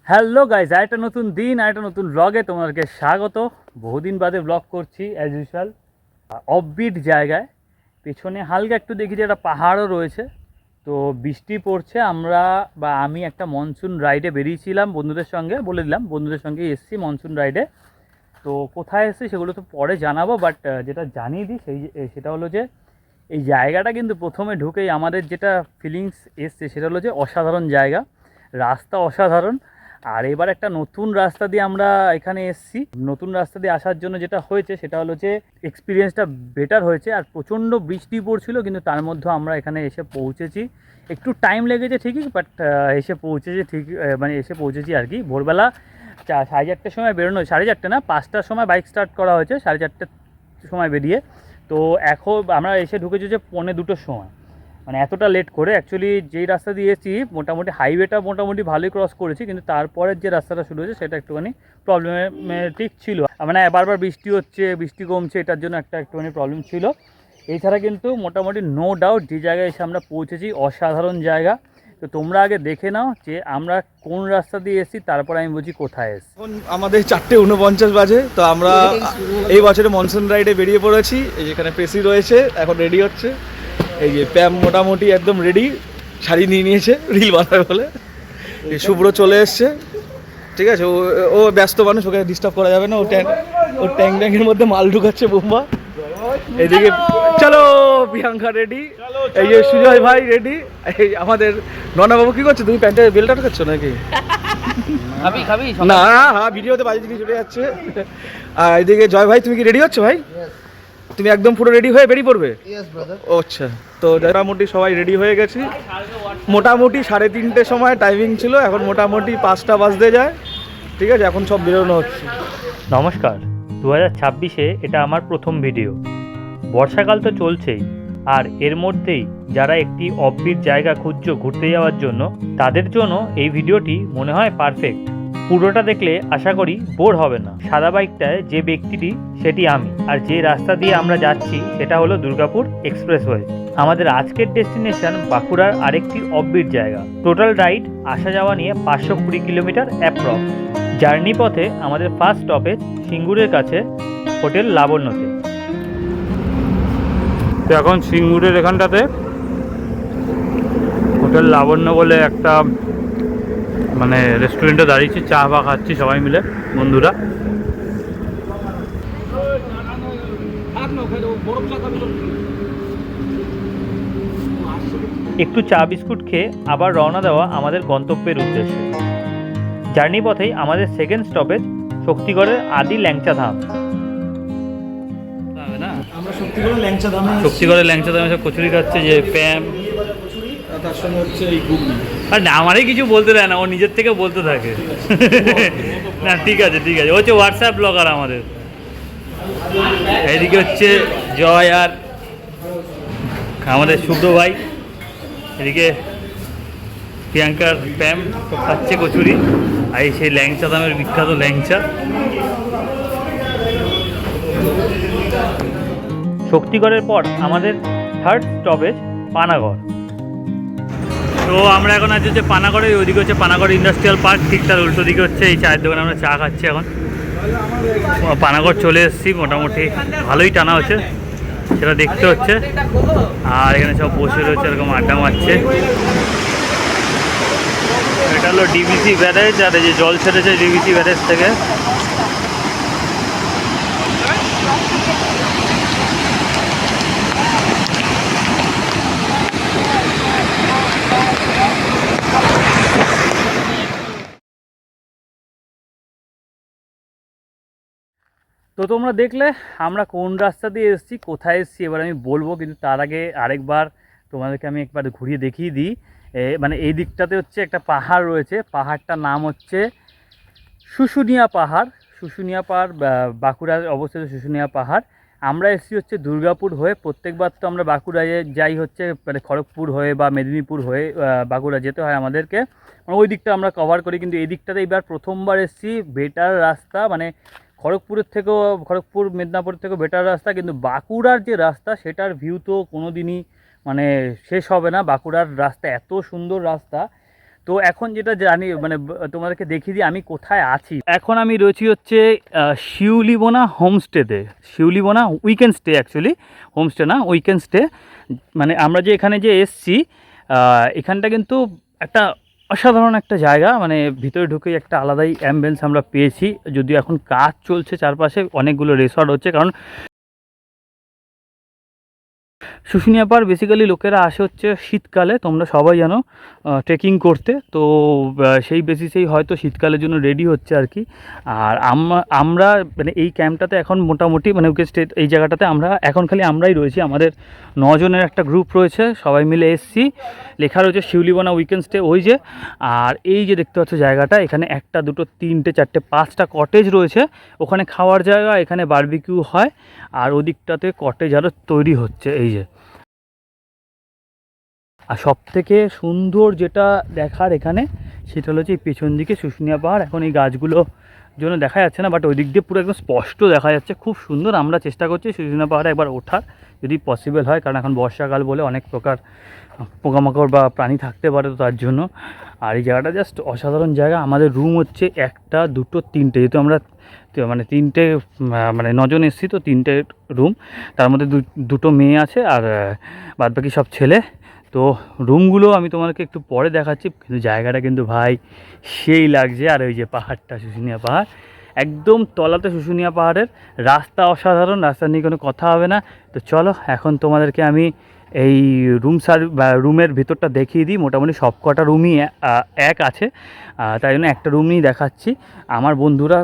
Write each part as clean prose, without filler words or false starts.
Hello guys, আরেকটা নতুন দিন, আরেকটা নতুন ব্লগে তোমাদেরকে স্বাগত। বহুদিন বাদে ব্লগ করছি অ্যাজ ইউজুয়াল, অফবিট জায়গায়। পেছনে হালকা একটু দেখি যে একটা পাহাড়ও রয়েছে। তো বৃষ্টি পড়ছে, আমি একটা মনসুন রাইডে বেরিয়েছিলাম বন্ধুদের সঙ্গে, বলে দিলাম বন্ধুদের সঙ্গে এসেছি মনসুন রাইডে। তো কোথায় এসেছি সেগুলো তো পরে জানাবো, বাট যেটা জানিয়ে দিই সেটা হলো যে এই জায়গাটা কিন্তু প্রথমে ঢুকেই আমাদের যেটা ফিলিংস এসছে সেটা হলো যে অসাধারণ জায়গা, রাস্তা অসাধারণ। আর এবার একটা নতুন রাস্তা দিয়ে আমরা এখানে এসেছি। নতুন রাস্তা দিয়ে আসার জন্য যেটা হয়েছে সেটা হলো যে এক্সপিরিয়েন্সটা বেটার হয়েছে। আর প্রচণ্ড বৃষ্টি পড়ছিল, কিন্তু তার মধ্যে আমরা এখানে এসে পৌঁছেছি। একটু টাইম লেগেছে ঠিকই, বাট এসে পৌঁছেছি ঠিক, মানে এসে পৌঁছেছি আর কি। ভোরবেলা 4:30টার সময় বেরোনো, 4:30 না 5টার সময় বাইক স্টার্ট করা হয়েছে, 4:30টার সময় বেরিয়ে। তো এখন আমরা এসে ঢুকেছি যে 1:45-র সময়, মানে এতটা লেট করে। অ্যাকচুয়ালি যেই রাস্তা দিয়ে এসেছি মোটামুটি হাইওয়েটা মোটামুটি ভালোই ক্রস করেছি, কিন্তু তারপরের যে রাস্তাটা শুরু হয়েছে সেটা একটুখানি প্রবলেমেটিক ছিল। মানে বারবার বৃষ্টি হচ্ছে, বৃষ্টি কমছে, এটার জন্য একটুখানি প্রবলেম ছিল। এছাড়া কিন্তু মোটামুটি নো ডাউট যে জায়গায় এসে আমরা পৌঁছেছি অসাধারণ জায়গা। তো তোমরা আগে দেখে নাও যে আমরা কোন রাস্তা দিয়ে এসেছি, তারপর আমি বলছি কোথায় এসেছি। এখন আমাদের 4:49 বাজে। তো আমরা এই বছরে মনসুন রাইডে বেরিয়ে পড়েছি। এই যেখানে পেসি রয়েছে, এখন রেডি হচ্ছে। এই যে প্যাম মোটামুটি একদম রেডি, শাড়ি নিয়ে নিয়েছে রিল বানাবে বলে। এই শুভ্র চলে এসছে, ঠিক আছে। ও ব্যস্ত মানুষ, ওকে ডিস্টার্ব করা যাবে না। ও ট্যাং ট্যাঙ্কের মধ্যে মাল ঢুকাচ্ছে বোম্বা। এইদিকে চলো প্রিয়াঙ্কা রেডি, এই যে সুজয় ভাই রেডি। এই আমাদের ননাবাবু কি করছে? তুমি প্যান্টে বেল্ট আটকাচ্ছ নাকি? না হ্যাঁ, ভিডিওতে বাজে জিনিস চলে যাচ্ছে। আর এদিকে জয় ভাই, তুমি কি রেডি হচ্ছ ভাই? তুমি একদম পুরো রেডি হয়ে বেরিয়ে পড়বে? আচ্ছা, তো মোটামুটি সবাই রেডি হয়ে গেছি। মোটামুটি 3:30 সময় টাইমিং ছিল, এখন মোটামুটি 5টা বাজতে যায়। ঠিক আছে, এখন সব বেরোনো হচ্ছে। নমস্কার, 2026-এ এটা আমার প্রথম ভিডিও। বর্ষাকাল তো চলছেই, আর এর মধ্যেই যারা একটি অফবিট জায়গা খুঁজছো ঘুরতে যাওয়ার জন্য, তাদের জন্য এই ভিডিওটি মনে হয় পারফেক্ট। পুরোটা দেখলে আশা করি বোর হবে না। সাদা বাইকটায় যে ব্যক্তিটি সেটি আমি, আর যে রাস্তা দিয়ে আমরা যাচ্ছি সেটা হলো দুর্গাপুর এক্সপ্রেসওয়ে। আমাদের আজকের ডেস্টিনেশন বাঁকুড়ার আরেকটি অফবিট জায়গা। টোটাল রাইড আসা যাওয়া নিয়ে 520 কিলোমিটার অ্যাপ্রক্স। জার্নি পথে আমাদের ফার্স্ট স্টপেজ সিঙ্গুরের কাছে হোটেল লাবণ্যতে। তো এখন সিঙ্গুরের এখানটাতে হোটেল লাবণ্য বলে একটা মানে রেস্টুরেন্টে দাঁড়িয়েছি, চা বা খাচ্ছি সবাই মিলে বন্ধুরা। একটু চা বিস্কুট খেয়ে আবার রওনা দেওয়া আমাদের গন্তব্যের উদ্দেশ্যে। জার্নি পথেই আমাদের সেকেন্ড স্টপেজ শক্তিগড়ের আদি ল্যাংচা ধাম। আমরা শক্তিগড়ের ল্যাংচা ধামে, শক্তিগড়ের ল্যাংচা ধামে সব কচুরি খাচ্ছে, যে প্যাম, তার সঙ্গে হচ্ছে এই ঘুগনি। আর না আমারই কিছু বলতে দেয় না, ও নিজের থেকে বলতে থাকে। না ঠিক আছে ঠিক আছে, ও হচ্ছে হোয়াটসঅ্যাপ ব্লগার আমাদের। এইদিকে হচ্ছে জয় আর আমাদের শুভ্র ভাই, এদিকে প্রিয়াঙ্কার প্যাম খাচ্ছে কচুরি, আর এই সেই ল্যাংচা দামের বিখ্যাত ল্যাংচা। শক্তিগড়ের পর আমাদের থার্ড স্টপেজ পানাগড়। তো আমরা এখন আছি হচ্ছে পানাগড়ে, ওইদিকে হচ্ছে পানাগড় ইন্ডাস্ট্রিয়াল পার্ক, ঠিক তার উল্টো দিকে হচ্ছে এই চায়ের দোকানে আমরা চা খাচ্ছি এখন। পানাগড় চলে এসেছি, মোটামুটি ভালোই টানা হচ্ছে সেটা দেখতে হচ্ছে। আর এখানে সব বসে রয়েছে, এরকম আড্ডা মারছে। এটা হলো ডিভিসি ব্যারেজ, আর এই যে জল ছেড়েছে ডিভিসি ব্যারেজ থেকে। তো তোমরা দেখলে আমরা কোন রাস্তা দিয়ে এসেছি, কোথায় এসেছি এবার আমি বলবো, কিন্তু তার আগে আরেকবার তোমাদেরকে আমি একবার ঘুরিয়ে দেখিয়ে দিই। মানে এই দিকটাতে হচ্ছে একটা পাহাড় রয়েছে, পাহাড়টার নাম হচ্ছে শুশুনিয়া পাহাড়। শুশুনিয়া পাহাড় বাঁকুড়ার অবস্থিত শুশুনিয়া পাহাড়। আমরা এসেছি হচ্ছে দুর্গাপুর হয়ে। প্রত্যেকবার তো আমরা বাঁকুড়ায় যাই হচ্ছে মানে খড়গপুর হয়ে বা মেদিনীপুর হয়ে বাঁকুড়া যেতে হয় আমাদেরকে, মানে ওই দিকটা আমরা কভার করি। কিন্তু এই দিকটাতে এবার প্রথমবার এসেছি, বেটার রাস্তা, মানে খড়গপুর মেদিনীপুর থেকেও বেটার রাস্তা। কিন্তু বাঁকুড়ার যে রাস্তা সেটার ভিউ তো কোনো দিনই মানে শেষ হবে না। বাঁকুড়ার রাস্তা এত সুন্দর রাস্তা। তো এখন যেটা জানি মানে তোমাদেরকে দেখিয়ে দিই আমি কোথায় আছি। এখন আমি রয়েছি হচ্ছে শিউলিবোনা হোমস্টেতে। Shiulibona weekend stay, actually homestay না, উইকেন্ড স্টে। মানে আমরা যে এখানে যে এসছি এখানটা কিন্তু একটা অসাধারণ একটা জায়গা, মানে ভিতরে ঢুকেই একটা আলাদাই অ্যাম্বিয়েন্স আমরা পেয়েছি। যদিও এখন কাজ চলছে চারপাশে, অনেকগুলো রিসর্ট হচ্ছে, কারণ শুশুনিয়া পাহাড় বেসিক্যালি লোকেরা আসে হচ্ছে শীতকালে, তোমরা সবাই জানো, ট্রেকিং করতে। তো সেই বেসিসেই হয়তো শীতকালের জন্য রেডি হচ্ছে আর কি। আর আমরা মানে এই ক্যাম্পটাতে এখন মোটামুটি মানে ওকে স্টে, এই জায়গাটাতে আমরা এখন খালি আমরাই রয়েছি। আমাদের 9 জনের একটা গ্রুপ রয়েছে, সবাই মিলে এসছি। লেখা রয়েছে শিউলিবোনা উইকেন্ড স্টে, ওই যে। আর এই যে দেখতে পাচ্ছ জায়গাটা, এখানে 1, 2, 3, 4, 5টা কটেজ রয়েছে। ওখানে খাওয়ার জায়গা, এখানে বারবিকিউ হয়, আর ওদিকটাতে কটেজ আরও তৈরি হচ্ছে, এই যে। আর সবথেকে সুন্দর যেটা দেখার এখানে, সেটা হলো যে এই পেছন দিকে শুশুনিয়া পাহাড়। এখন এই গাছগুলো জন্য দেখা যাচ্ছে না, বাট ওই দিক দিয়ে পুরো একদম স্পষ্ট দেখা যাচ্ছে, খুব সুন্দর। আমরা চেষ্টা করছি শুশুনিয়া পাহাড়ে একবার ওঠার, যদি পসিবল হয়, কারণ এখন বর্ষাকাল বলে অনেক প্রকার পোকামাকড় বা প্রাণী থাকতে পারে, তো তার জন্য। আর এই জায়গাটা জাস্ট অসাধারণ জায়গা। আমাদের রুম হচ্ছে 1, 2, 3, যেহেতু আমরা মানে 3টে মানে 9 জন এসেছি, তো 3টে রুম, তার মধ্যে 2টো মেয়ে আছে আর বাদবাকি সব ছেলে। তো রুমগুলো আমি তোমাদেরকে একটু পরে দেখাচ্ছি, কিন্তু জায়গাটা কিন্তু ভাই সেই লাগছে। আর ওই যে পাহাড়টা, শুশুনিয়া পাহাড়, একদম তলাতে শুশুনিয়া পাহাড়ের। রাস্তা অসাধারণ, রাস্তা নিয়ে কোনো কথা হবে না। তো চলো এখন তোমাদেরকে আমি এই রুমের ভিতরটা দেখিয়ে দিই। মোটামুটি সব কটা রুমই এক আছে, তাই জন্য একটা রুম নিয়েই দেখাচ্ছি। আমার বন্ধুরা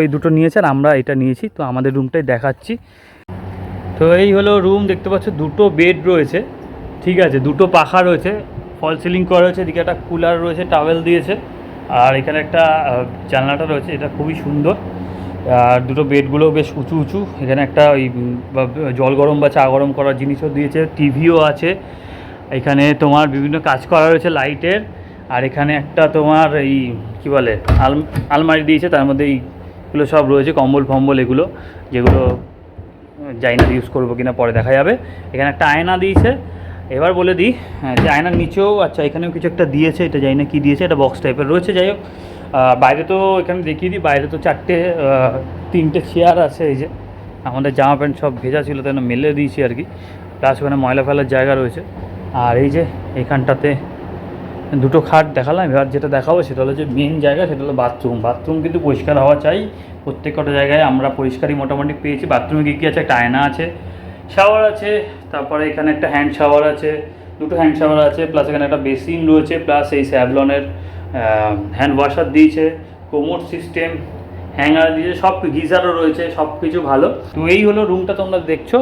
এই দুটো নিয়েছে আর আমরা এটা নিয়েছি, তো আমাদের রুমটাই দেখাচ্ছি। তো এই হলো রুম, দেখতে পাচ্ছ 2টো বেড রয়েছে, ঠিক আছে, 2টো পাখা রয়েছে, ফল সিলিং করা রয়েছে, এদিকে একটা কুলার রয়েছে, টাওয়েল দিয়েছে, আর এখানে একটা জানলাটা রয়েছে, এটা খুবই সুন্দর। আর 2টো বেডগুলো বেশ উঁচু উঁচু। এখানে একটা ওই জল গরম বা চা গরম করার জিনিসও দিয়েছে, টিভিও আছে। এখানে তোমার বিভিন্ন কাজ করা রয়েছে লাইটের। আর এখানে একটা তোমার এই কী বলে আলমারি দিয়েছে, তার মধ্যে এইগুলো সব রয়েছে, কম্বল ফম্বল এগুলো, যেগুলো জানি না ইউজ করবো কিনা, পরে দেখা যাবে। এখানে একটা আয়না দিয়েছে। এবার বলে দিই যে আয়নার নিচেও, আচ্ছা এখানেও কিছু একটা দিয়েছে, এটা জানি না কী দিয়েছে, এটা বক্স টাইপের রয়েছে। যাই হোক, বাইরে তো এখানে দেখিয়ে দিই, বাইরে তো 3টে চেয়ার আছে। এই যে আমাদের জামা প্যান্ট সব ভেজা ছিল, তাই মেলে দিয়েছি আর কি, প্লাস ওখানে ময়লা ফেলার জায়গা রয়েছে। আর এই যে এখানটাতে 2টো খাট দেখালাম। এবার যেটা দেখাবো সেটা হলো যে মেন জায়গা, সেটা হলো বাথরুম। বাথরুম কিন্তু পরিষ্কার হওয়া চাই, প্রত্যেকটা জায়গায় আমরা পরিষ্কারই মোটামুটি পেয়েছি। বাথরুমে কী আছে, একটা আয়না আছে, শাওয়ার আছে, তারপরে এখানে একটা হ্যান্ড শাওয়ার আছে, 2টো হ্যান্ড শাওয়ার আছে, প্লাস এখানে একটা বেসিন রয়েছে, প্লাস এই স্যাভলনের হ্যান্ড ওয়াশার দিয়েছে, কোমোড সিস্টেম, হ্যাঙ্গার দিয়েছে, সব গিজারও রয়েছে, সব কিছু ভালো। তো এই হলো রুমটা তোমরা দেখছো।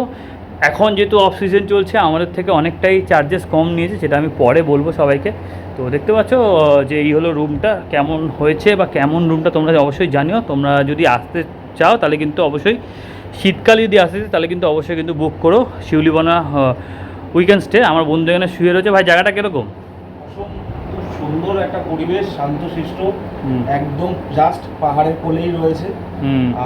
এখন যেহেতু অফ সিজন চলছে, আমাদের থেকে অনেকটাই চার্জেস কম নিয়েছে, সেটা আমি পরে বলবো সবাইকে। তো দেখতে পাচ্ছ যে এই হলো রুমটা, কেমন হয়েছে বা কেমন রুমটা তোমরা অবশ্যই জানিও। তোমরা যদি আসতে চাও তাহলে কিন্তু অবশ্যই, শীতকালে যদি আসতে তাহলে কিন্তু অবশ্যই কিন্তু বুক করো শিউলিবোনা উইকেন্ড স্টে। আমার বন্ধু এখানে শুয়ে রয়েছে। ভাই জায়গাটা কীরকম? খুব সুন্দর একটা পরিবেশ, শান্তশিষ্ট, একদম জাস্ট পাহাড়ের কোলেই রয়েছে।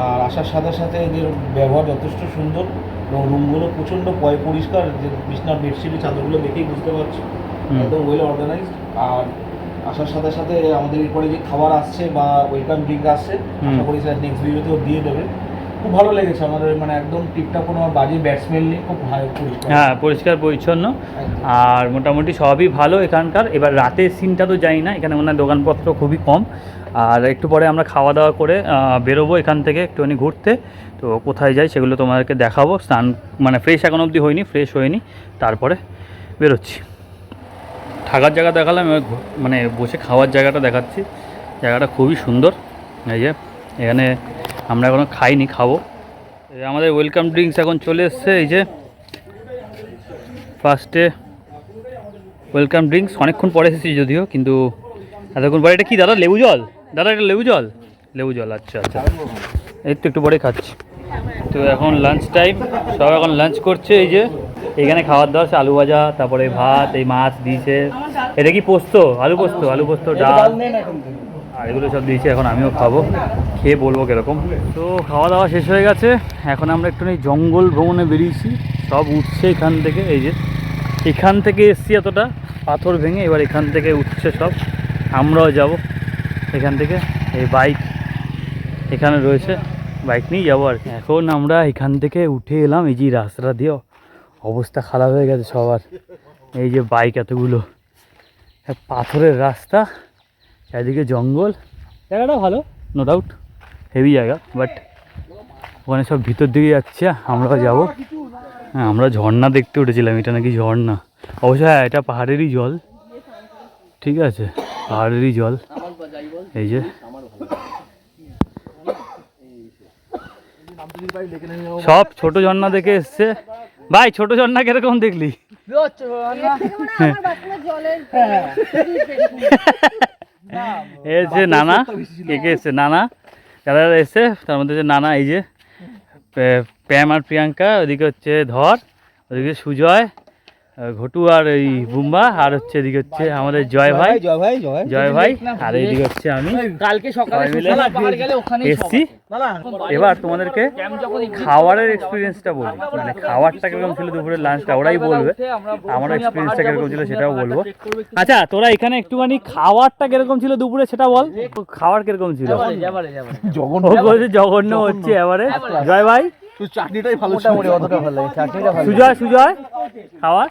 আর আসার সাথে সাথে এদের ব্যবহার যথেষ্ট সুন্দর, এবং রুমগুলো প্রচণ্ড পরিষ্কার। যে বিছনার বেডশিটের চাদরগুলো দেখেই বুঝতে পারছি একদম ওয়েল অর্গানাইজড। আর আসার সাথে সাথে আমাদের এরপরে যে খাবার আসছে বা ওয়েলকাম ড্রিঙ্ক আসছে, আশা করি স্যার নেক্সট ভিডিওতেও দিয়ে দেবে। খুব ভালো লেগেছে আমাদের, মানে একদম ঠিকঠাক কোনো বাজে ব্যাটসম্যান নেই, খুব ভালো পরিষ্কার। হ্যাঁ, পরিষ্কার পরিচ্ছন্ন, আর মোটামুটি সবই ভালো এখানকার। এবার রাতের সিনটা তো জানি না, এখানে মনে হয় দোকানপত্র খুবই কম। আর একটু পরে আমরা খাওয়া দাওয়া করে বেরোবো এখান থেকে একটুখানি ঘুরতে। তো কোথায় যাই সেগুলো তোমাদেরকে দেখাবো। স্নান মানে ফ্রেশ এখন অবধি হয়নি, ফ্রেশ হয়নি, তারপরে বেরোচ্ছি। থাকার জায়গা দেখালাম, মানে বসে খাওয়ার জায়গাটা দেখাচ্ছি। জায়গাটা খুবই সুন্দর। এই যে এখানে আমরা এখনও খাইনি, খাবো। আমাদের ওয়েলকাম ড্রিঙ্কস এখন চলে এসছে। এই যে ফার্স্টে ওয়েলকাম ড্রিঙ্কস, অনেকক্ষণ পরে এসেছি যদিও, কিন্তু এতক্ষণ পরে। এটা কি দাদা, লেবু জল? দাদা এটা লেবু জল? লেবু জল, আচ্ছা আচ্ছা, এই তো একটু পরে খাচ্ছি। তো এখন লাঞ্চ টাইম, সব এখন লাঞ্চ করছে। এই যে এখানে খাবার দাবার, আলু ভাজা, তারপরে ভাত, এই মাছ দিয়েছে। এটা কি পোস্ত? আলু পোস্ত, ডাল, আর এগুলো সব দিয়েছে। এখন আমিও খাবো, খেয়ে বলবো কীরকম। তো খাওয়া দাওয়া শেষ হয়ে গেছে, এখন আমরা একটু জঙ্গল ভ্রমণে বেরিয়েছি। সব উঠছে এখান থেকে, এই যে এখান থেকে এসছি এতটা পাথর ভেঙে, এবার এখান থেকে উঠছে সব। আমরাও যাব এখান থেকে। এই বাইক এখানে রয়েছে, বাইক নিয়ে যাবো আর কি। এখন আমরা এখান থেকে উঠে এলাম, এই যে রাস্তাটা দিয়ে অবস্থা খারাপ হয়ে গেছে সবার। এই যে বাইক এতগুলো, পাথরের রাস্তা, চারিদিকে জঙ্গল। জায়গাটা ভালো, নো ডাউট, হেভি জায়গা, বাট ওখানে সব ভিতর দিকে যাচ্ছে, আমরাও যাবো। হ্যাঁ, আমরা ঝর্ণা দেখতে উঠেছিলাম, এটা নাকি ঝর্ণা। অবশ্য হ্যাঁ, এটা পাহাড়েরই জল, ঠিক আছে, পাহাড়েরই জল। এই যে সব ছোট ঝর্ণা দেখে এসছে। ভাই ছোট ঝর্ণা কিরকম দেখলি? এসে নানা, কে কে এসছে? নানা, যারা এসছে তার মধ্যে যে নানা, এই যে প্যাম আর প্রিয়াঙ্কা, ওদিকে হচ্ছে ধর, ওদিকে সুজয়, ঘটু আর এই বুম্বা, আর হচ্ছে এদিকে হচ্ছে আমাদের জয় ভাই, জয় ভাই, আর এইদিকে হচ্ছে আমি। কালকে সকালে এসছি। এবার তোমাদেরকে খাওয়ারের এক্সপিরিয়েন্সটা বলবো, মানে খাওয়ারটা কিরকম ছিল, দুপুরের লাঞ্চটা ওরাই বলবে, আমার এক্সপিরিয়েন্সটা কিরকম ছিল সেটাও বলবো। আচ্ছা, তোরা এখানে একটুখানি খাওয়ারটা কিরকম ছিল দুপুরে সেটা বল। খাওয়ার কিরকম ছিল? জঘন্য হচ্ছে এবারে। জয় ভাই, চাটনিটাই ভালো ছিল, অতটা ভালো লাগে চাটনিটা ভালো। সুজয়, সুজয় খাওয়ার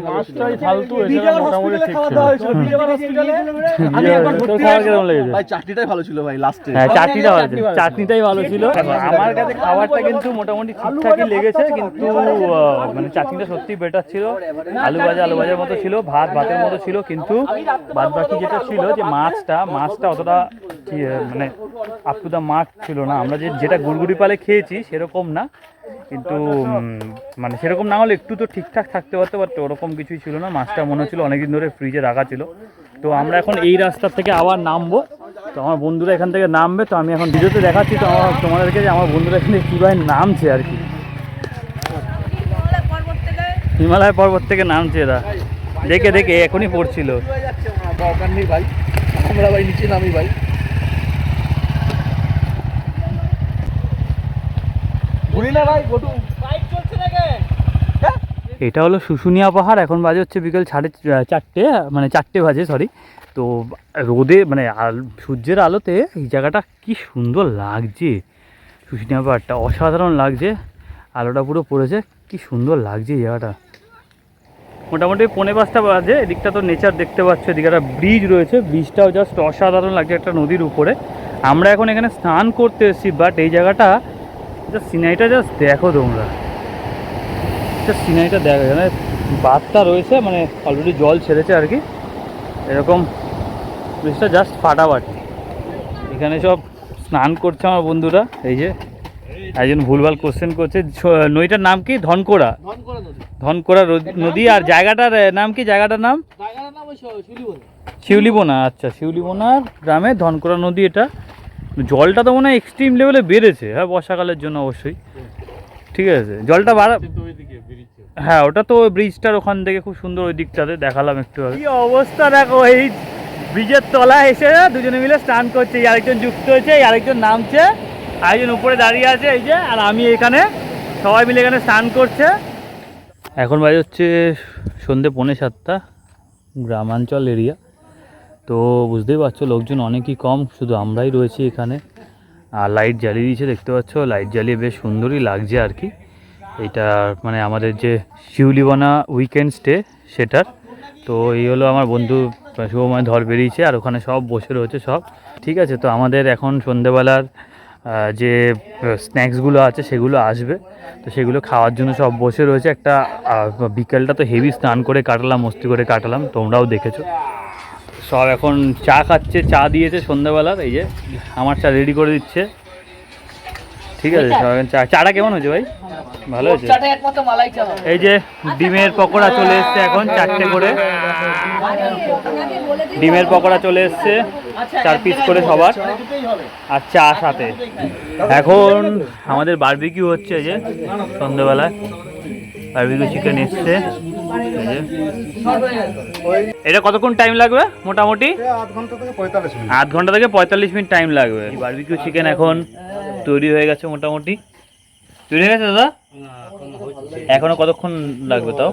মাছটাই ফালতু, এছাড়া মোটামুটি ঠিক ছিল। তোর খাওয়ার কিরকম লেগেছে? ভাই চাটনিটাই ভালো ছিল ভাই, লাস্টে। হ্যাঁ, চাটনিটা ভালো ছিল, চাটনিটাই ভালো ছিল। আমার কাছে খাবারটা কিন্তু মোটামুটি ঠিকঠাকই লেগেছে, কিন্তু মানে চাটনিটা সত্যি বেটার ছিল। আলু ভাজার মতো ছিল, ভাতের মতো ছিল, কিন্তু বাদ বাকি যেটা ছিল যে মাছটা অতটা মানে আপ টু দ্য মার্ক ছিল না। আমরা যেটা গুড়গুড়ি পালে খেয়েছি সেরকম না, কিন্তু মানে সেরকম না হলে একটু তো ঠিকঠাক থাকতে পারতে পারতো, ওরকম কিছুই ছিল না। মাছটা মনে হচ্ছিল অনেকদিন ধরে ফ্রিজে রাখা ছিল। তো আমরা এখন এই রাস্তা থেকে আবার নামবো, তো আমার বন্ধুরা এখান থেকে নামবে, তো আমি এখন ভিডিওতে দেখাচ্ছি তো তোমাদেরকে যে আমার বন্ধুরা এখানে কীভাবে নামছে আর কি। হিমালয় পর্বত থেকে নামছে এরা, দেখে দেখে এখনই পড়ছিল। দরকার নেই ভাই, আমরা ভাই নিচে নামি ভাই। ঘুরি না ভাই, গোটু এটা হলো শুশুনিয়া পাহাড়। এখন বাজে হচ্ছে বিকেল 4:30, মানে 4টে বাজে, সরি। তো রোদে মানে সূর্যের আলোতে এই জায়গাটা কি সুন্দর লাগছে, শুশুনিয়া পাহাড়টা অসাধারণ লাগছে। আলোটা পুরো পড়েছে, কি সুন্দর লাগছে এই জায়গাটা। মোটামুটি 4:45 বাজে। এদিকটা তো নেচার দেখতে পাচ্ছ, এদিকে একটা ব্রিজ রয়েছে, ব্রিজটাও জাস্ট অসাধারণ লাগছে, একটা নদীর উপরে। আমরা এখন এখানে স্নান করতে এসেছি, বাট এই জায়গাটা জাস্ট সিনারিটা জাস্ট দেখো তোমরা, জাস্ট সিনারিটা দেখো। এখানে বাঁধটা রয়েছে, মানে অলরেডি জল ছেড়েছে আর কি, এরকম ব্রিজটা জাস্ট ফাটাফাটি। এখানে সব স্নান করছে আমার বন্ধুরা। এই যে একজন ভুলভাল কোশ্চেন করছে, নদীটার নাম কি? ধনকোড়া নদী। আর জায়গাটার নাম কি? জায়গাটার নাম শিউলিবোনা। আচ্ছা, শিউলিবোনার গ্রামে ধনকোড়া নদী এটা। জলটা তো মনে হয় এক্সট্রিম লেভেলে বেড়েছে, হ্যাঁ, বর্ষাকালের জন্য অবশ্যই। ঠিক আছে, জলটা হ্যাঁ, ওটা তো ব্রিজটার ওখান থেকে খুব সুন্দর, ওই দিকটাতে দেখালাম একটু আগে। কি অবস্থা দেখো, এই ব্রিজের তলায় এসে দুজনে মিলে স্নান করছে। আরেকজন যুক্ত হয়েছে, আরেকজন নামছে, আরেকজন উপরে দাঁড়িয়ে আছে, এই যে। আর আমি এখানে, সবাই মিলে এখানে স্নান করছে। এখন বাজে হচ্ছে সন্ধ্যে 6:45, গ্রামাঞ্চল এরিয়া, তো বুঝতেই পারছো লোকজন অনেকই কম, শুধু আমরাই রয়েছি এখানে। আর লাইট জ্বালিয়ে দিয়েছে, দেখতে পাচ্ছ, লাইট জ্বালিয়ে বেশ সুন্দরই লাগছে আর কি। এটা মানে আমাদের যে শিউলিবোনা উইকেন্ড স্টে সেটার। তো এই হলো আমার বন্ধু শুভময় ধর বেরিয়েছে, আর ওখানে সব বসে রয়েছে সব। ঠিক আছে, তো আমাদের এখন সন্ধ্যেবেলার যে স্ন্যাক্সগুলো আছে সেগুলো আসবে, তো সেগুলো খাওয়ার জন্য সব বসে রয়েছে। একটা বিকেলটা তো হেভি স্নান করে কাটালাম, মস্তি করে কাটালাম, তোমরাও দেখেছো। সব এখন চা খাচ্ছে, চা দিয়েছে সন্ধ্যাবেলার, এই যে আমার চা রেডি করে দিচ্ছে। ঠিক আছে, সব এখন চাটা কেমন হয়েছে ভাই? ভালো হয়েছে। এই যে ডিমের পকোড়া চলে এসছে এখন 4টে করে, ডিমের পকোড়া চলে এসছে 4 পিস করে সবার, আর চা সাথে। এখন আমাদের বারবিকিউ হচ্ছে, এই যে সন্ধ্যাবেলায় বারবিকিউ চিকেন এসছে। এটা কতক্ষণ টাইম লাগবে মোটামুটি? আধ ঘন্টা থেকে 45 মিনিট টাইম লাগবে। বারবিকিউ চিকেন এখন তৈরি হয়ে গেছে, মোটামুটি তৈরি হয়ে গেছে দাদা। এখনো কতক্ষণ লাগবে তাও?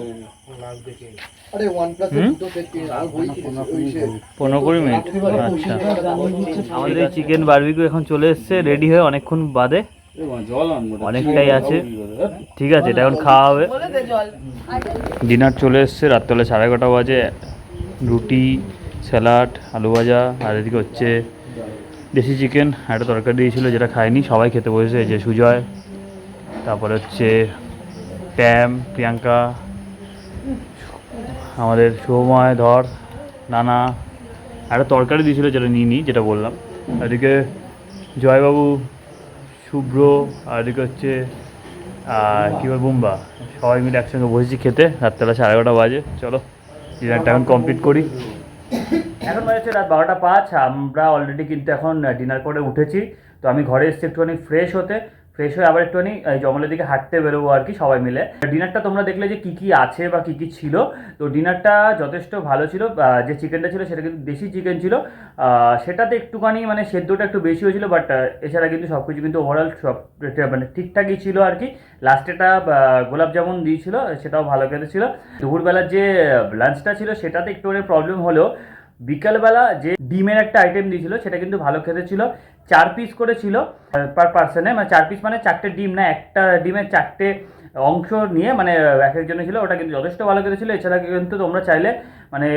আরে OnePlus এর দুটো সেট কিনে আর বই কিনেছি 15-20 মিনিট। আচ্ছা, আমাদের এই চিকেন বারবিকিউ এখন চলে এসছে রেডি হয়ে অনেকক্ষণ বাদে, অনেকটাই আছে। ঠিক আছে, এটা এখন খাওয়া হবে। ডিনার চলে এসছে, রাত্রেবেলা 11:30 বাজে। রুটি, স্যালাড, আলু ভাজা, আর এদিকে হচ্ছে দেশি চিকেন, একটা তরকারি দিয়েছিল যেটা খায়নি, সবাই খেতে বসেছে। এই যে সুজয়, তারপরে হচ্ছে প্যাম, প্রিয়াঙ্কা, আমাদের শুভময়, ধর, নানা, একটা তরকারি দিয়েছিল যেটা নিইনি, যেটা বললাম। এদিকে জয়বাবু, শুভ্র, আর এদিকে হচ্ছে কী বল বুম্বা, সবাই মিলে একসঙ্গে বসেছি খেতে। রাত্রেবেলা 11:30 বাজে। চলো ডিনারটা এখন কমপ্লিট করি। এখন বাজছে রাত 12:05। আমরা অলরেডি কিন্তু এখন ডিনার করে উঠেছি। তো আমি ঘরে এসেছি একটুখানি ফ্রেশ হতে, ফ্রেশ হয়ে আবার একটুখানি এই জঙ্গলের দিকে হাঁটতে বেরোবো আর কি সবাই মিলে। ডিনারটা তোমরা দেখলে যে কী কী আছে বা কী কী ছিল। তো ডিনারটা যথেষ্ট ভালো ছিল। যে চিকেনটা ছিল সেটা কিন্তু দেশি চিকেন ছিল, সেটাতে একটুখানি মানে সেদ্ধটা একটু বেশি হয়েছিল, বাট এছাড়া কিন্তু সব কিছু কিন্তু ওভারঅল সব মানে ঠিকঠাকই ছিল আর কি। লাস্টেটা গোলাপ জামুন দিয়েছিল, সেটাও ভালো খেতে ছিল। দুপুরবেলার যে লাঞ্চটা ছিল সেটাতে একটুখানি প্রবলেম হলেও বিকালবেলা যে ডিমের একটা আইটেম দিয়েছিল সেটা কিন্তু ভালো খেতে ছিল। 4 পিস করে ছিল পার পার্সনে, মানে 4 পিস মানে 4টে ডিম না, একটা ডিমের 4টে অংশ নিয়ে মানে এক একজনের ছিল। ওটা কিন্তু যথেষ্ট ভালো খেতে ছিল। এছাড়া কিন্তু তোমরা চাইলে মানে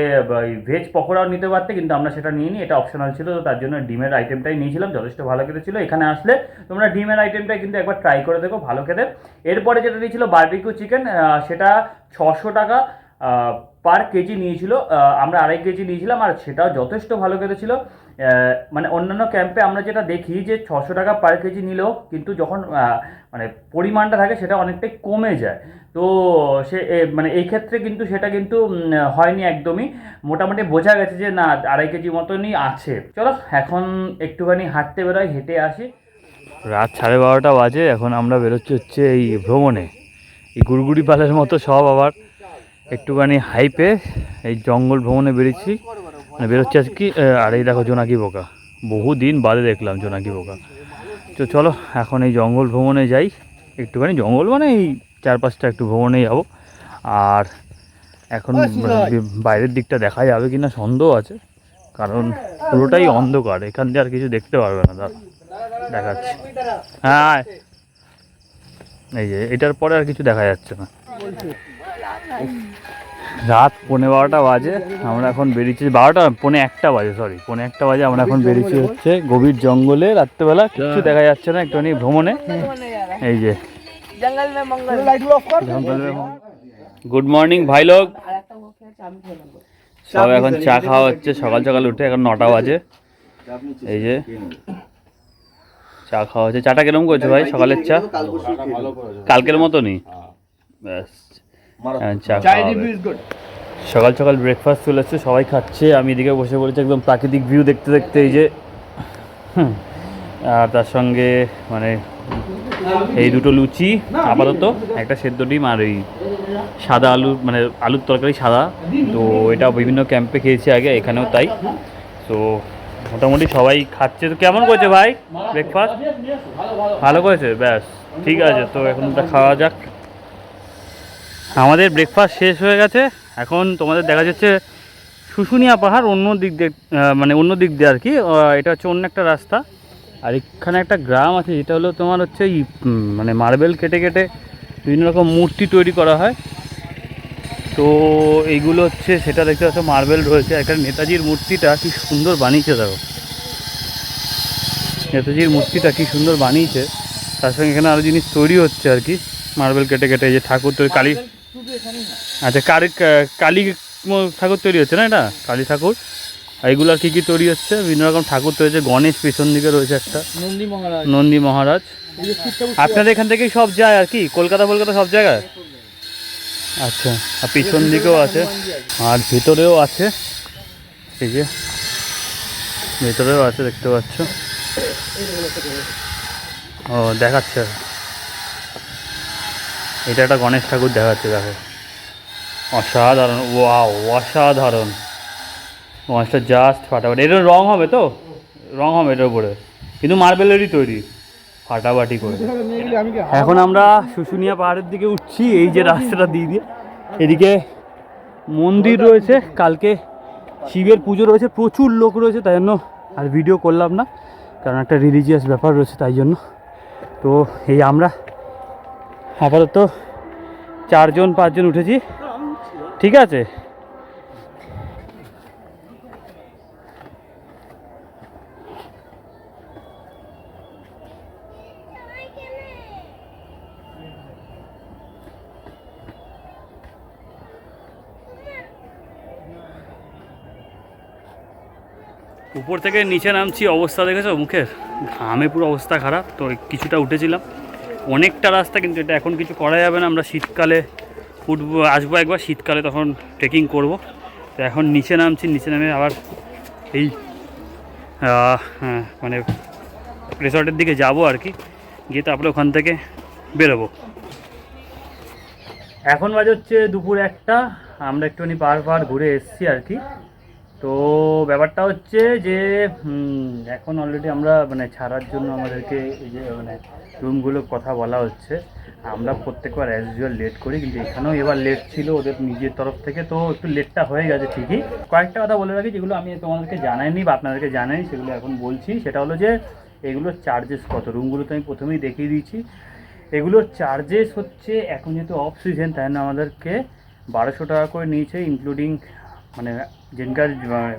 ভেজ পকোড়াও নিতে পারতে, কিন্তু আমরা সেটা নিয়ে নিই, এটা অপশনাল ছিল। তো তার জন্য ডিমের আইটেমটাই নিয়েছিলাম, যথেষ্ট ভালো খেতে ছিল। এখানে আসলে তোমরা ডিমের আইটেমটাই কিন্তু একবার ট্রাই করে দেখো, ভালো খেতে। এরপরে যেটা নিয়েছিল বারবিকিউ চিকেন, সেটা 600 টাকা পার কেজি নিয়েছিল। আমরা 2.5 কেজি নিয়েছিলাম, আর সেটাও যথেষ্ট ভালো খেতে ছিল। মানে অন্যান্য ক্যাম্পে আমরা যেটা দেখি যে 600 টাকা পার কেজি নিলেও কিন্তু যখন মানে পরিমাণটা থাকে সেটা অনেকটাই কমে যায়। তো সে মানে এই ক্ষেত্রে কিন্তু সেটা কিন্তু হয়নি একদমই। মোটামুটি বোঝা গেছে যে না 2.5 কেজি মতনই আছে। চলো এখন একটুখানি হাঁটতে বেরোই, হেঁটে আসি। রাত 12:30 বাজে। এখন আমরা বেরোচ্ছি হচ্ছে এই ভ্রমণে, এই গুড়গুড়ি পালের মতো সব আবার একটুখানি হাইপে এই জঙ্গল ভ্রমণে বেরিয়েছি, মানে বেরোচ্ছি আজকে। আর এই দেখো জোনাকি পোকা, বহুদিন বাদে দেখলাম জোনাকি পোকা। তো চলো এখন এই জঙ্গল ভ্রমণে যাই, একটুখানি জঙ্গল মানে এই 4-5টা একটু ভ্রমণে যাবো। আর এখন বাইরের দিকটা দেখা যাবে কিনা সন্দেহ আছে, কারণ পুরোটাই অন্ধকার, এখান দিয়ে আর কিছু দেখতে পারবে না। দেখাচ্ছি, হ্যাঁ এই যে এটার পরে আর কিছু দেখা যাচ্ছে না। রাত 12:15 বাজে, আমরা এখন বেরিয়েছি 12:45 বাজে, সরি 1:45 বাজে। আমরা এখন বেরিয়েছি হচ্ছে গভীর জঙ্গলে, রাত্রেবেলা কিছু দেখা যাচ্ছে না, একটুখানি ভ্রমণে। এই যে গুড মর্নিং ভাই লোক, সব এখন চা খাওয়া হচ্ছে সকাল সকাল উঠে, এখন 9টা বাজে। এই যে চা খাওয়া হচ্ছে। চাটা কিরকম করছে ভাই সকালের চা? কালকের মতনই, ব্যাস চা খাওয়া। সকাল সকাল ব্রেকফাস্ট চলে এসছে, সবাই খাচ্ছে, আমি এদিকে বসে পড়েছি একদম প্রাকৃতিক ভিউ দেখতে দেখতে। এই যে আর তার সঙ্গে মানে এই দুটো লুচি আপাতত, একটা সেদ্ধ ডিম, আর এই সাদা আলু মানে আলুর তরকারি সাদা। তো এটা বিভিন্ন ক্যাম্পে খেয়েছি আগে, এখানেও তাই। তো মোটামুটি সবাই খাচ্ছে। তো কেমন করেছে ভাই ব্রেকফাস্ট? ভালো করেছে, ব্যাস ঠিক আছে। তো এখন ওটা খাওয়া যাক। আমাদের ব্রেকফাস্ট শেষ হয়ে গেছে। এখন তোমাদের দেখা যাচ্ছে শুশুনিয়া পাহাড়, অন্য দিক দিয়ে মানে অন্য দিক দিয়ে আর কি। এটা হচ্ছে অন্য একটা রাস্তা। আর এখানে একটা গ্রাম আছে, যেটা হলো তোমার হচ্ছে মানে মার্বেল কেটে কেটে বিভিন্ন রকম মূর্তি তৈরি করা হয়। তো এইগুলো হচ্ছে সেটা দেখতে পাচ্ছ, মার্বেল রয়েছে। এখানে নেতাজির মূর্তিটা কি সুন্দর বানিয়েছে, দেখো নেতাজির মূর্তিটা কি সুন্দর বানিয়েছে। তার সঙ্গে এখানে আরও জিনিস তৈরি হচ্ছে আর কি, মার্বেল কেটে কেটে। এই যে ঠাকুর তৈরি, কালী, আচ্ছা কালী ঠাকুর তৈরি হচ্ছে না, এটা কালী ঠাকুর। এইগুলো আর কী তৈরি হচ্ছে, বিভিন্ন রকম ঠাকুর তৈরি হচ্ছে। গণেশ পেছন দিকে রয়েছে একটা, নন্দী মহারাজ। আপনাদের এখান থেকেই সব যায় আর কি, কলকাতা সব জায়গায়। আচ্ছা, আর পিছন দিকেও আছে, আর ভিতরেও আছে। এই যে ভিতরেও আছে, দেখতে পাচ্ছ। ও দেখাচ্ছে, এটা একটা গণেশ ঠাকুর দেখাচ্ছে, দেখো অসাধারণ, ওয়াও অসাধারণ। গণেশটা জাস্ট ফাটাফাটি। এটার রং হবে তো, রং হবে এটার উপরে, কিন্তু মার্বেলেরই তৈরি, ফাটাফাটি করে। এখন আমরা শুশুনিয়া পাহাড়ের দিকে উঠছি, এই যে রাস্তাটা দিয়ে এদিকে মন্দির রয়েছে, কালকে শিবের পুজো রয়েছে, প্রচুর লোক রয়েছে, তাই জন্য আর ভিডিও করলাম না, কারণ একটা রিলিজিয়াস ব্যাপার রয়েছে তাই জন্য। তো এই আমরা আপাতত 4-5 জন উঠেছি, ঠিক আছে। উপর থেকে নিচে নামছি, অবস্থা দেখেছো মুখের, ঘামে পুরো অবস্থা খারাপ। তো কিছুটা উঠেছিলাম, অনেকটা রাস্তা, কিন্তু এটা এখন কিছু করা যাবে না, আমরা শীতকালে উঠবো, আসবো একবার শীতকালে, তখন ট্রেকিং করব। তো এখন নিচে নামছি, নিচে নামে আবার এই মানে রিসর্টের দিকে যাব আর কি, গিয়ে তারপরে ওখান থেকে বেরোবো। এখন বাজে হচ্ছে দুপুর 1টা, আমরা একটুখানি পাহাড় ঘুরে এসেছি আর কি। তো ব্যাপারটা হচ্ছে যে এখন অলরেডি আমরা মানে ছাড়ার জন্য আমাদেরকে এই যে মানে রুমগুলোর কথা বলা হচ্ছে। আমরা প্রত্যেকবার অ্যাজ ইউজুয়াল লেট করি, কিন্তু এখানেও এবার লেট ছিল ওদের নিজের তরফ থেকে, তো একটু লেটটা হয়ে গেছে ঠিকই। কয়েকটা কথা বলে রাখি যেগুলো আমি তোমাদেরকে জানাইনি বা আপনাদেরকে জানাই, সেগুলো এখন বলছি। সেটা হলো যে এগুলোর চার্জেস কত, রুমগুলো তো আমি প্রথমেই দেখিয়ে দিয়েছি। এগুলোর চার্জেস হচ্ছে এখন যেহেতু অফ সিজন, তাই না আমাদেরকে 1200 টাকা করে নিয়েছে, ইনক্লুডিং মানে যেদিনকার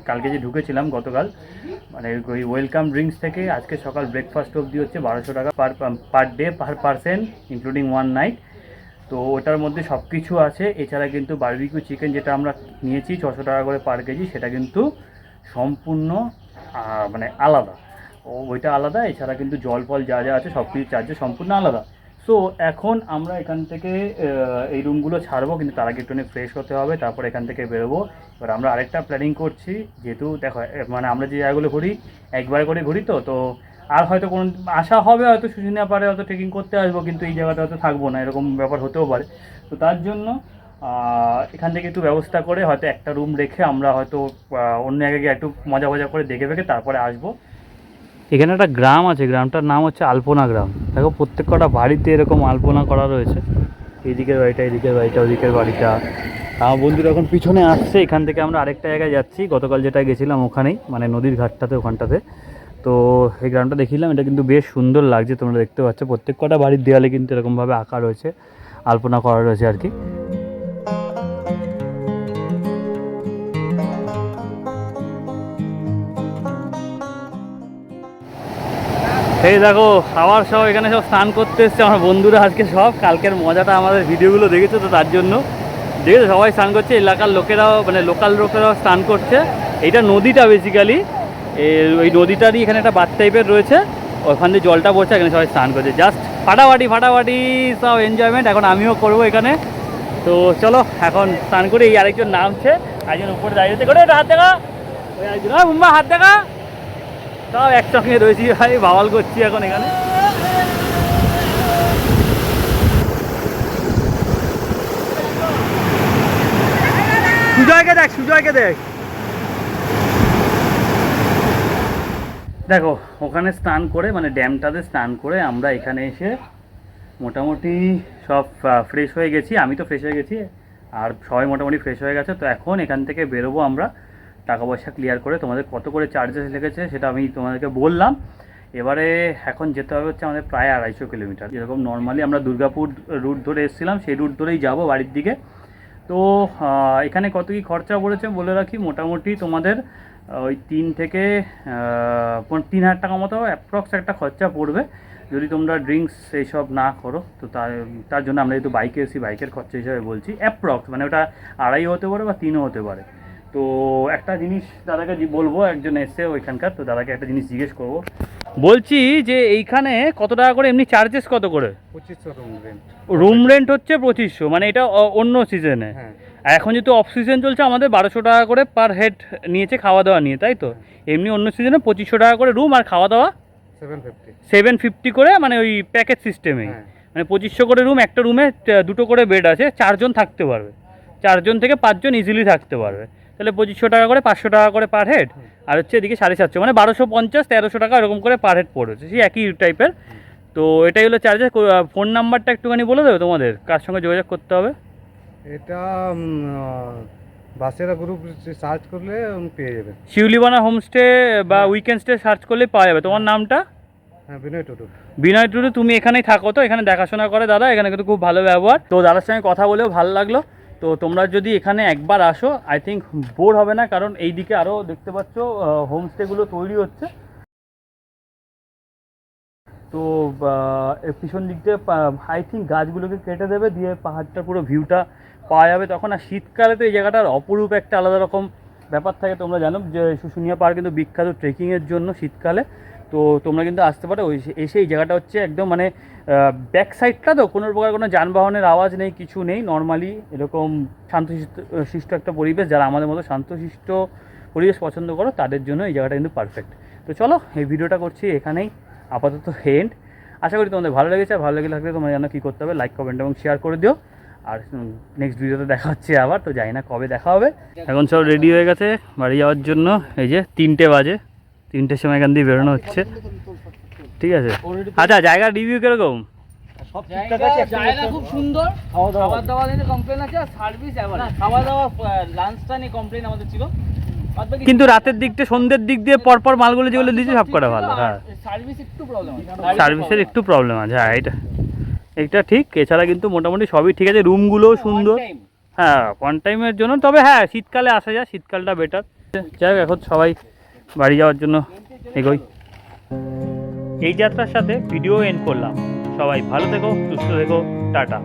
কালকে যে ঢুকেছিলাম গতকাল, মানে ওই ওয়েলকাম ড্রিঙ্কস থেকে আজকে সকাল ব্রেকফাস্ট অবধি হচ্ছে 1200 টাকা per day per person, including 1 night. তো ওটার মধ্যে সব কিছু আছে। এছাড়া কিন্তু বারবিকিউ চিকেন যেটা আমরা নিয়েছি 600 টাকা করে পার কেজি, সেটা কিন্তু সম্পূর্ণ মানে আলাদা, ওইটা আলাদা। এছাড়া কিন্তু জল ফল যা যা আছে সব কিছু চার্জে সম্পূর্ণ আলাদা। সো এখন আমরা এখান থেকে এই রুমগুলো ছাড়বো, কিন্তু তার আগে একটুখানি ফ্রেশ হতে হবে, তারপর এখান থেকে বেরোবো। এবার আমরা আরেকটা প্ল্যানিং করছি, যেহেতু দেখো মানে আমরা যে জায়গাগুলো ঘুরি একবার করে ঘুরি, তো আর হয়তো কোনো আশা হবে, হয়তো শুশুনিয়া পারে হয়তো ট্রেকিং করতে আসবো, কিন্তু এই জায়গাটা হয়তো থাকবো না, এরকম ব্যাপার হতেও পারে। তো তার জন্য এখান থেকে একটু ব্যবস্থা করে হয়তো একটা রুম রেখে আমরা হয়তো অন্য জায়গায় গিয়ে একটু মজা করে দেখে তারপরে আসবো। এখানে একটা গ্রাম আছে, গ্রামটার নাম হচ্ছে আলপনা গ্রাম। দেখো প্রত্যেক কটা বাড়িতে এরকম আলপনা করা রয়েছে, এইদিকের বাড়িটা, এদিকের বাড়িটা, ওদিকের বাড়িটা। আমার বন্ধুরা এখন পিছনে আসছে, এখান থেকে আমরা আরেকটা জায়গায় যাচ্ছি, গতকাল যেটা গেছিলাম ওখানেই, মানে নদীর ঘাটটাতে, ওখানটাতে। তো এই গ্রামটা দেখিলাম, এটা কিন্তু বেশ সুন্দর লাগছে, তোমরা দেখতে পাচ্ছ প্রত্যেক কটা বাড়ির দেয়ালে কিন্তু এরকমভাবে আঁকা রয়েছে, আলপনা করা রয়েছে আর কি। এই দেখো আবার সব এখানে সব স্নান করতে এসছে আমার বন্ধুরা আজকে সব, কালকের মজাটা আমাদের ভিডিওগুলো দেখেছো তো, তার জন্য দেখেছো সবাই স্নান করছে, এলাকার লোকেরাও মানে লোকাল লোকেরাও স্নান করছে। এইটা নদীটা বেসিক্যালি, ওই নদীটারই এখানে একটা বাথ টাইপের রয়েছে, ওখান দিয়ে জলটা পড়ছে, এখানে সবাই স্নান করছে, জাস্ট ফাটাফাটি সব এনজয়মেন্ট। এখন আমিও করবো এখানে। তো চলো এখন স্নান করে, এই আরেকজন নামছে, একজন উপরে দাঁড়িয়েছে, করে হাত দেখা, ওই একজন মুম্বা হাত দেখা, সব একসঙ্গে রয়েছি ভাই, বাওয়াল করছি এখন এখানে। সুজয়কে দেখ দেখো ওখানে স্নান করে, মানে ড্যামটাতে স্নান করে আমরা এখানে এসে মোটামুটি সব ফ্রেশ হয়ে গেছি। আমি তো ফ্রেশ হয়ে গেছি, আর সবাই মোটামুটি ফ্রেশ হয়ে গেছে। তো এখন এখান থেকে বেরোবো আমরা, টাকা পয়সা ক্লিয়ার করে। তোমাদের কত করে চার্জেস লেগেছে সেটা আমি তোমাদেরকে বললাম। এবারে এখন যেতে হবে হচ্ছে আমাদের প্রায় 250 কিলোমিটার, যেরকম নর্মালি আমরা দুর্গাপুর রুট ধরে এসেছিলাম সেই রুট ধরেই যাব বাড়ির দিকে। তো এখানে কত কী খরচা পড়েছে বলে রাখি, মোটামুটি তোমাদের ওই 3 থেকে 3000 টাকা মতো অ্যাপ্রক্স একটা খরচা পড়বে, যদি তোমরা ড্রিঙ্কস এইসব না করো। তো তার জন্য আমরা যেহেতু বাইকে এসেছি, বাইকের খরচা হিসাবে বলছি অ্যাপ্রক্স, মানে ওটা 2.5 হতে পারে বা 3ও হতে পারে। তো একটা জিনিস দাদাকে বলবো, একজন এসছে ওইখানকার, তো দাদাকে একটা জিনিস জিজ্ঞেস করবো। বলছি যে এইখানে কত টাকা করে এমনি চার্জেস কত করে? 2500 রুম রেন্ট। রুম রেন্ট হচ্ছে 2500, মানে এটা অন্য সিজনে। হ্যাঁ, আর এখন যেহেতু অফ সিজন চলছে, আমাদের 1200 টাকা করে পার হেড নিয়েছে খাওয়া দাওয়া নিয়ে, তাই তো? এমনি অন্য সিজনে 2500 টাকা করে রুম, আর খাওয়া দাওয়া 750 করে, মানে ওই প্যাকেজ সিস্টেমেই। মানে 2500 করে রুম, একটা রুমে 2টো করে বেড আছে, 4 জন থাকতে পারবে, 4 জন থেকে 5 জন ইজিলি থাকতে পারবে। তাহলে 2500 টাকা করে, 500 টাকা করে পার হেড, আর হচ্ছে এদিকে 750, মানে 1250 1300 টাকা এরকম করে পার হেড পড়েছে, সেই একই টাইপের। তো এটাই হলো চার্জেস। ফোন নাম্বারটা একটুখানি বলে দেবে তোমাদের, কার সঙ্গে যোগাযোগ করতে হবে? এটা বাসেরা গ্রুপ সার্চ করলে পেয়ে যাবেন। শিউলিবানা হোমস্টে বা উইকেন্ড স্টে সার্চ করলে পাওয়া যাবে। তোমার নামটা? হ্যাঁ, বিনয় টুটু। বিনয় টুডু, তুমি এখানেই থাকো তো? এখানে দেখাশোনা করে দাদা, এখানে কিন্তু খুব ভালো ব্যবহার। তো দাদার সঙ্গে কথা বলেও ভালো লাগলো। তো তোমরা যদি এখানে একবার আসো আই থিঙ্ক বোর হবে না, কারণ এই দিকে আরও দেখতে পাচ্ছ হোমস্টেগুলো তৈরি হচ্ছে। তো পিছন দিক দিয়ে আই থিঙ্ক গাছগুলোকে কেটে দেবে, দিয়ে পাহাড়টার পুরো ভিউটা পাওয়া যাবে তখন। আর শীতকালে তো এই জায়গাটার অপরূপ একটা আলাদা রকম ব্যাপার থাকে। তোমরা জানো যে শুশুনিয়া পাহাড় কিন্তু বিখ্যাত ট্রেকিংয়ের জন্য শীতকালে। তো তোমরা কিন্তু আসতে পারো। এসে এই জায়গাটা হচ্ছে একদম মানে ব্যাক সাইডটা তো কোনো প্রকার কোনো যানবাহনের আওয়াজ নেই, কিছু নেই, নর্মালি এরকম শান্তশিষ্ট একটা পরিবেশ। যারা আমাদের মতো শান্তশিষ্ট পরিবেশ পছন্দ করো তাদের জন্য এই জায়গাটা কিন্তু পারফেক্ট। তো চলো, এই ভিডিওটা করছি এখানেই আপাতত এন্ড। আশা করি তোমাদের ভালো লেগেছে। ভালো লেগে থাকলে তোমরা জানো কী করতে হবে, লাইক কমেন্ট এবং শেয়ার করে দিও। আর নেক্সট ভিডিওতে দেখা হচ্ছে আবার, তো জানি না কবে দেখা হবে। এখন সব রেডি হয়ে গেছে বাড়ি যাওয়ার জন্য। এই যে 3টে বাজে, 3টের সময় এখান দিয়ে বেরোনো হচ্ছে, ঠিক আছে। আচ্ছা, জায়গার রিভিউ কিরকম? জায়গা খুব সুন্দর, খাবার দাবার নিয়ে কমপ্লেন আছে, আর সার্ভিস এভারেজ। খাওয়া দাওয়া লাঞ্চটা নিয়ে কমপ্লেন আমাদের ছিল, কিন্তু রাতের দিকটা সন্ধ্যের দিক দিয়ে পরপর মালগুলো যেগুলো দিচ্ছে সব করা ভালো। হ্যাঁ, সার্ভিস একটু প্রবলেম আছে, সার্ভিসের একটু প্রবলেম আছে। হ্যাঁ, এইটা ঠিক। এছাড়া কিন্তু মোটামুটি সবই ঠিক আছে। রুমগুলোও সুন্দর। হ্যাঁ, ওয়ান টাইমের জন্য। তবে হ্যাঁ, শীতকালে আসা যায়, শীতকালটা বেটার। যাই হোক, এখন সবাই বাড়ি যাওয়ার জন্য এগোই। এই যাত্রার সাথে ভিডিও এন্ড করলাম। সবাই ভালো থেকো, সুস্থ থেকো, টাটা।